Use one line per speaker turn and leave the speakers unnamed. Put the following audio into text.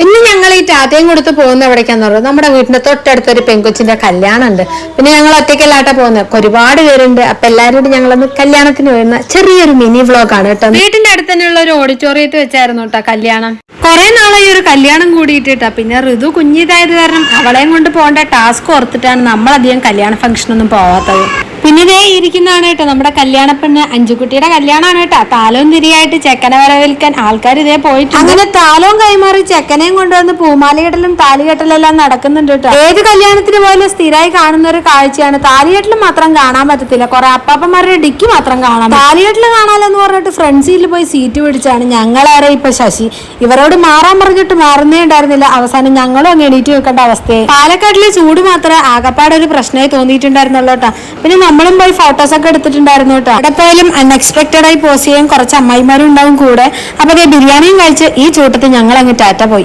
ഇന്ന് ഞങ്ങൾ ഈ ടാറ്റയും കൊടുത്ത് പോകുന്ന എവിടേക്കാന്ന് പറയുന്നത് നമ്മുടെ വീടിന്റെ തൊട്ടടുത്തൊരു പെൺകൊച്ചിന്റെ കല്യാണം ഉണ്ട്. പിന്നെ ഞങ്ങൾ ഒറ്റയ്ക്കല്ലാട്ട പോകുന്നത്, ഒരുപാട് പേരുണ്ട്. അപ്പൊ എല്ലാവരും ഞങ്ങളൊന്ന് കല്യാണത്തിന് വരുന്ന ചെറിയൊരു മിനി വ്ലോഗാണ് കേട്ടോ. വീട്ടിന്റെ അടുത്ത് തന്നെയുള്ള ഒരു ഓഡിറ്റോറിയത്തിൽ വെച്ചായിരുന്നു കേട്ടോ കല്യാണം. കുറെ നാളെ ഈ ഒരു കല്യാണം കൂടിയിട്ടാ. പിന്നെ ഋതു കുഞ്ഞിതായത് കാരണം അവളെയും കൊണ്ട് പോകേണ്ട ടാസ്ക് ഓർത്തിട്ടാണ് നമ്മളധികം കല്യാണ ഫംഗ്ഷനൊന്നും പോവാത്തത്. പിന്നെ ഇതേ ഇരിക്കുന്നതാണ് കേട്ടോ നമ്മുടെ കല്യാണ പെണ്ണ് അഞ്ചുകുട്ടിയുടെ കല്യാണമാണ് കേട്ടോ. താലവും തിരിയായിട്ട് ചെക്കനെ വരവേൽക്കാൻ ആൾക്കാർ ഇതേ പോയിട്ട് അങ്ങനെ താലവും കൈമാറി ചെക്കനെയും കൊണ്ടുവന്ന് പൂമാലകെട്ടലും താലികെട്ടലെല്ലാം നടക്കുന്നുണ്ട് കേട്ടോ. ഏത് കല്യാണത്തിന് പോലും സ്ഥിരമായി കാണുന്ന ഒരു കാഴ്ചയാണ്. താലികെട്ടലും മാത്രം കാണാൻ പറ്റത്തില്ല, കുറെ അപ്പാപ്പന്മാരുടെ ഡിക്കി മാത്രം കാണാം. താലികെട്ടല് കാണാലെന്ന് പറഞ്ഞിട്ട് ഫ്രണ്ട് സീറ്റിൽ പോയി സീറ്റ് പിടിച്ചാണ് ഞങ്ങളേറെ ഇപ്പൊ ശശി. ഇവരോട് മാറാൻ പറഞ്ഞിട്ട് മാറുന്നേ ഉണ്ടായിരുന്നില്ല. അവസാനം ഞങ്ങളും അങ്ങ് എണീറ്റ് വെക്കേണ്ട അവസ്ഥയായി. പാലക്കാട്ടിലെ ചൂട് മാത്രമേ ആകപ്പാടെ ഒരു പ്രശ്നമായി തോന്നിയിട്ടുണ്ടായിരുന്നുള്ളൂ കേട്ടോ. പിന്നെ നമ്മളും പോയി ഫോട്ടോസൊക്കെ എടുത്തിട്ടുണ്ടായിരുന്നു കേട്ടോ. അവിടെ പോയാലും അൺഎക്സ്പെക്ടഡ് ആയി പോസ് ചെയ്യാൻ കുറച്ച് അമ്മായിമാരും ഉണ്ടാവും കൂടെ. അപ്പൊ ബിരിയാണിയും കഴിച്ച് ഈ ചൂട്ടത്തിൽ ഞങ്ങൾ അങ്ങ് ടാറ്റ പോയി.